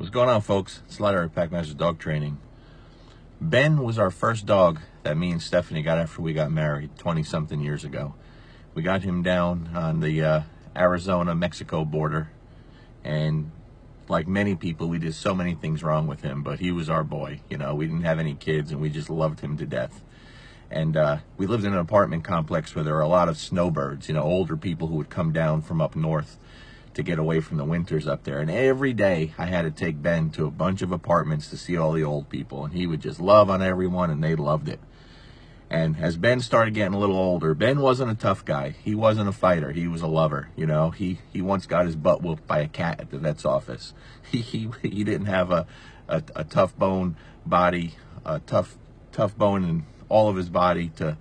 What's going on, folks? It's Larry, Packmaster Dog Training. Ben was our first dog that me and Stephanie got after we got married 20-something years ago. We got him down on the Arizona-Mexico border, and like many people, we did so many things wrong with him, but he was our boy. You know, we didn't have any kids, and we just loved him to death. And we lived in an apartment complex where there were a lot of snowbirds, you know, older people who would come down from up north to get away from the winters up there. And every day I had to take Ben to a bunch of apartments to see all the old people, and he would just love on everyone, and they loved it. And as Ben started getting a little older, Ben wasn't a tough guy. He wasn't a fighter. He was a lover. You know, he once got his butt whooped by a cat at the vet's office. He didn't have a tough bone body, a tough bone in all of his body to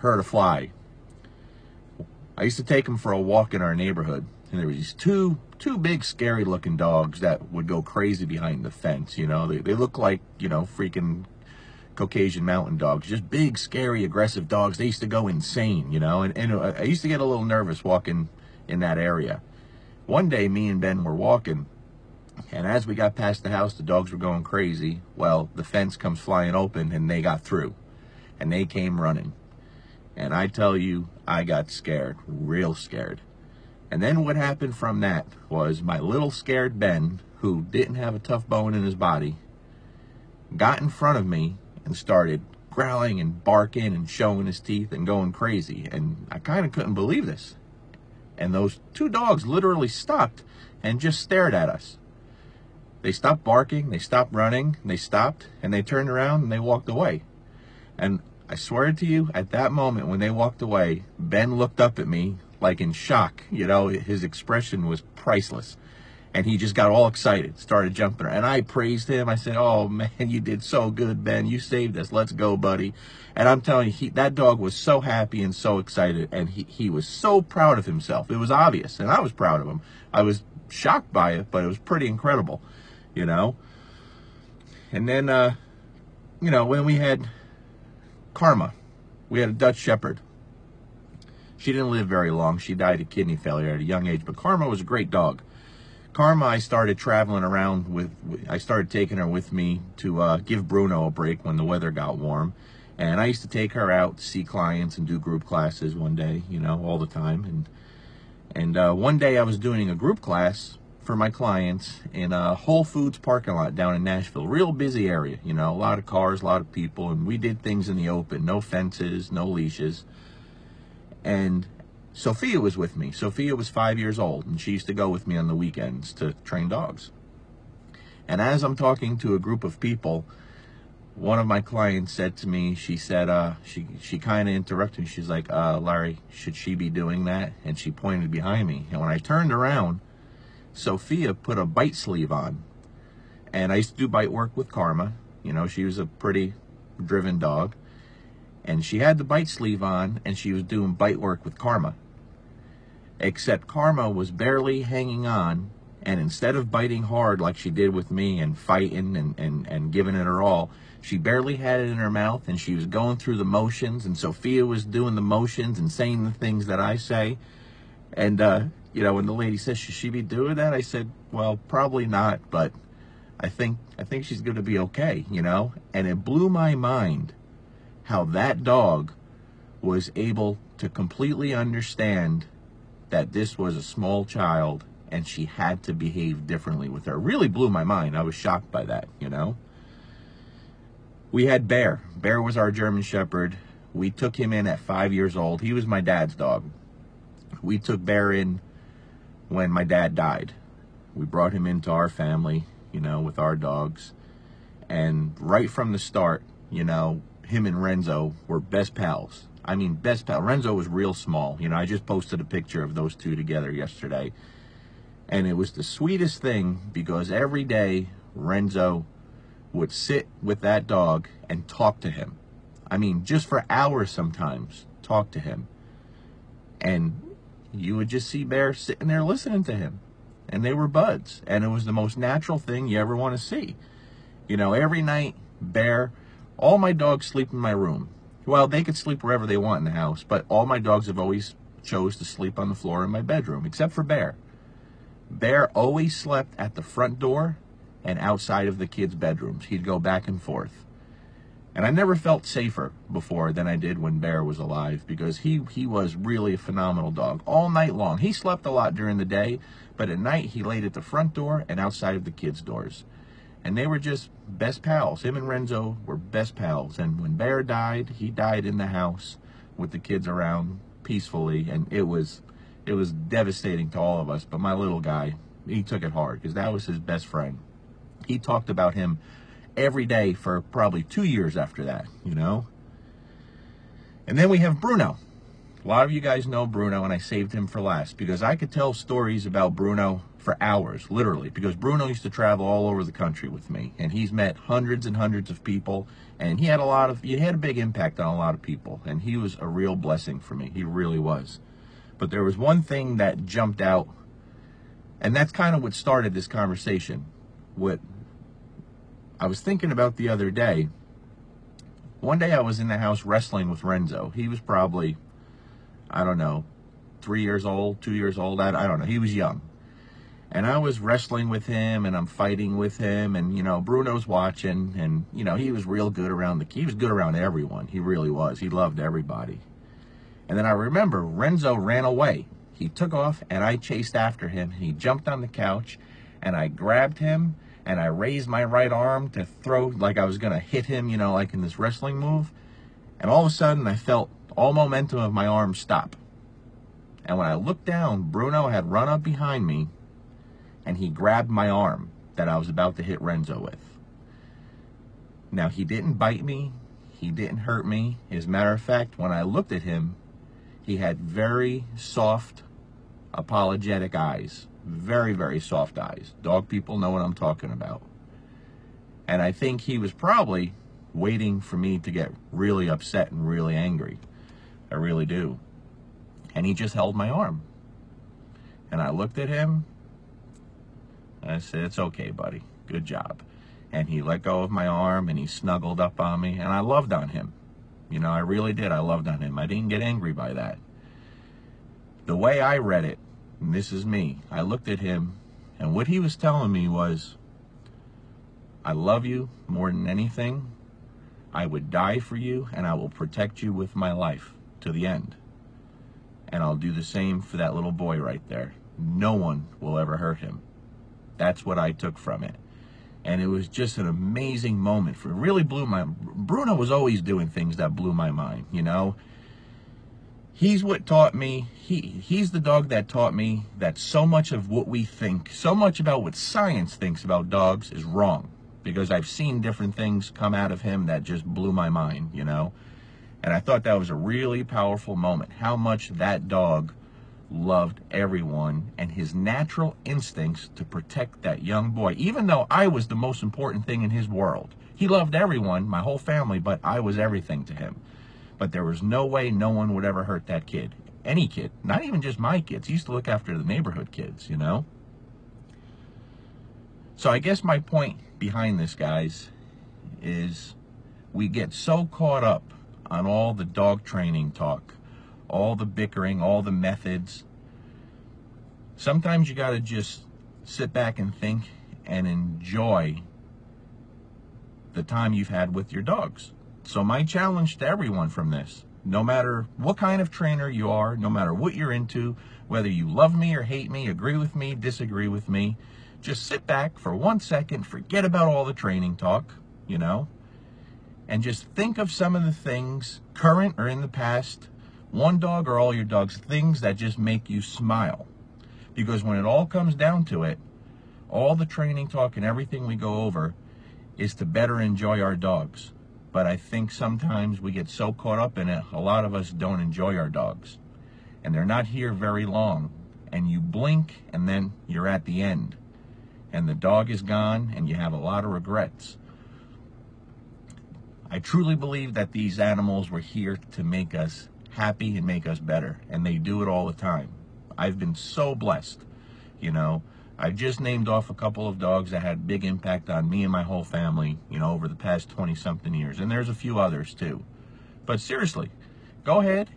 hurt a fly. I used to take him for a walk in our neighborhood, and there were these two big, scary-looking dogs that would go crazy behind the fence. You know, they look like, you know, freaking Caucasian mountain dogs, just big, scary, aggressive dogs. They used to go insane, you know, and I used to get a little nervous walking in that area. One day, me and Ben were walking, and as we got past the house, the dogs were going crazy. Well, the fence comes flying open, and they got through, and they came running. And I tell you, I got scared, real scared. And then what happened from that was my little scared Ben, who didn't have a tough bone in his body, got in front of me and started growling and barking and showing his teeth and going crazy. And I kind of couldn't believe this. And those two dogs literally stopped and just stared at us. They stopped barking, they stopped running, they stopped, and they turned around and they walked away. And I swear to you, at that moment when they walked away, Ben looked up at me like in shock. You know, his expression was priceless. And he just got all excited, started jumping. And I praised him. I said, "Oh, man, you did so good, Ben. You saved us. Let's go, buddy." And I'm telling you, that dog was so happy and so excited. And he was so proud of himself. It was obvious. And I was proud of him. I was shocked by it, but it was pretty incredible, you know. And then, you know, when we had Karma, we had a Dutch Shepherd. She didn't live very long. She died of kidney failure at a young age, but Karma was a great dog. Karma, I started traveling around I started taking her with me to give Bruno a break when the weather got warm. And I used to take her out to see clients and do group classes one day, you know, all the time. And one day I was doing a group class for my clients in a Whole Foods parking lot down in Nashville. Real busy area, you know, a lot of cars, a lot of people, and we did things in the open. No fences, no leashes. And Sophia was with me. Sophia was 5 years old, and she used to go with me on the weekends to train dogs. And as I'm talking to a group of people, one of my clients said to me, she said, she kind of interrupted me. She's like, "Larry, should she be doing that?" And she pointed behind me. And when I turned around, Sophia put a bite sleeve on. And I used to do bite work with Karma. You know, she was a pretty driven dog. And she had the bite sleeve on, and she was doing bite work with Karma. Except Karma was barely hanging on, and instead of biting hard like she did with me and fighting and giving it her all, she barely had it in her mouth, and she was going through the motions, and Sophia was doing the motions and saying the things that I say. And, you know, when the lady says, "Should she be doing that?" I said, "Well, probably not, but I think she's going to be okay," you know? And it blew my mind how that dog was able to completely understand that this was a small child and she had to behave differently with her. It really blew my mind. I was shocked by that, you know? We had Bear. Bear was our German Shepherd. We took him in at 5 years old. He was my dad's dog. We took Bear in when my dad died. We brought him into our family, you know, with our dogs. And right from the start, you know, him and Renzo were best pals. I mean, best pal. Renzo was real small. You know, I just posted a picture of those two together yesterday. And it was the sweetest thing because every day Renzo would sit with that dog and talk to him. I mean, just for hours sometimes, talk to him. And you would just see Bear sitting there listening to him. And they were buds. And it was the most natural thing you ever want to see. You know, every night, Bear, all my dogs sleep in my room. Well, they could sleep wherever they want in the house, but all my dogs have always chose to sleep on the floor in my bedroom, except for Bear. Bear always slept at the front door and outside of the kids' bedrooms. He'd go back and forth. And I never felt safer before than I did when Bear was alive, because he was really a phenomenal dog all night long. He slept a lot during the day, but at night he laid at the front door and outside of the kids' doors. And they were just best pals. Him and Renzo were best pals. And when Bear died, he died in the house with the kids around peacefully. And it was devastating to all of us. But my little guy, he took it hard because that was his best friend. He talked about him every day for probably 2 years after that, you know. And then we have Bruno. A lot of you guys know Bruno, and I saved him for last because I could tell stories about Bruno for hours, literally, because Bruno used to travel all over the country with me, and he's met hundreds and hundreds of people, and he had a big impact on a lot of people, and he was a real blessing for me. He really was. But there was one thing that jumped out, and that's kind of what started this conversation. What I was thinking about the other day, one day I was in the house wrestling with Renzo. He was probably, I don't know, 3 years old, 2 years old. I don't know. He was young. And I was wrestling with him, and I'm fighting with him, and, you know, Bruno's watching, and, you know, he was real good he was good around everyone. He really was. He loved everybody. And then I remember Renzo ran away. He took off, and I chased after him. He jumped on the couch, and I grabbed him, and I raised my right arm to throw, like I was going to hit him, you know, like in this wrestling move. And all of a sudden, I felt all momentum of my arm stop. And when I looked down, Bruno had run up behind me, and he grabbed my arm that I was about to hit Renzo with. Now, he didn't bite me. He didn't hurt me. As a matter of fact, when I looked at him, he had very soft, apologetic eyes. Very, very soft eyes. Dog people know what I'm talking about. And I think he was probably waiting for me to get really upset and really angry. I really do. And he just held my arm. And I looked at him, and I said, "It's okay, buddy. Good job." And he let go of my arm, and he snuggled up on me, and I loved on him. You know, I really did. I loved on him. I didn't get angry by that. The way I read it, and this is me, I looked at him, and what he was telling me was, "I love you more than anything. I would die for you, and I will protect you with my life to the end. And I'll do the same for that little boy right there. No one will ever hurt him." That's what I took from it. And it was just an amazing moment. It really blew my... Bruno was always doing things that blew my mind, you know. He's what taught me, he's the dog that taught me that so much of what we think, so much about what science thinks about dogs is wrong. Because I've seen different things come out of him that just blew my mind, you know. And I thought that was a really powerful moment. How much that dog loved everyone, and his natural instincts to protect that young boy, even though I was the most important thing in his world. He loved everyone, my whole family, but I was everything to him. But there was no way no one would ever hurt that kid. Any kid, not even just my kids. He used to look after the neighborhood kids, you know. So I guess my point behind this, guys, is we get so caught up on all the dog training talk, all the bickering, all the methods. Sometimes you got to just sit back and think and enjoy the time you've had with your dogs. So my challenge to everyone from this, no matter what kind of trainer you are, no matter what you're into, whether you love me or hate me, agree with me, disagree with me, just sit back for 1 second, forget about all the training talk, you know, and just think of some of the things, current or in the past, one dog or all your dogs, things that just make you smile. Because when it all comes down to it, all the training talk and everything we go over is to better enjoy our dogs. But I think sometimes we get so caught up in it, a lot of us don't enjoy our dogs. And they're not here very long. And you blink, and then you're at the end. And the dog is gone, and you have a lot of regrets. I truly believe that these animals were here to make us happy and make us better. And they do it all the time. I've been so blessed, you know. I've just named off a couple of dogs that had big impact on me and my whole family, you know, over the past 20-something years. And there's a few others, too. But seriously, go ahead,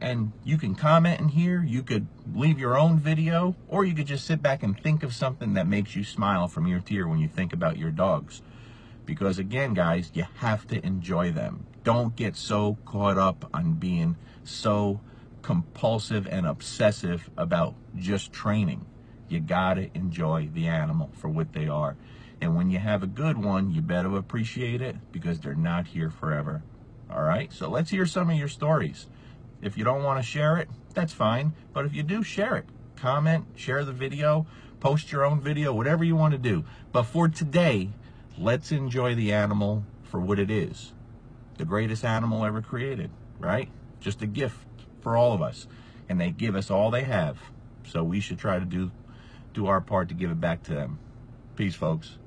And you can comment in here, you could leave your own video, or you could just sit back and think of something that makes you smile from ear to ear when you think about your dogs. Because again, guys, you have to enjoy them. Don't get so caught up on being so compulsive and obsessive about just training. You gotta enjoy the animal for what they are. And when you have a good one, you better appreciate it, because they're not here forever. All right, so let's hear some of your stories. If you don't want to share it, that's fine. But if you do, share it. Comment, share the video, post your own video, whatever you want to do. But for today, let's enjoy the animal for what it is. The greatest animal ever created, right? Just a gift for all of us. And they give us all they have. So we should try to do our part to give it back to them. Peace, folks.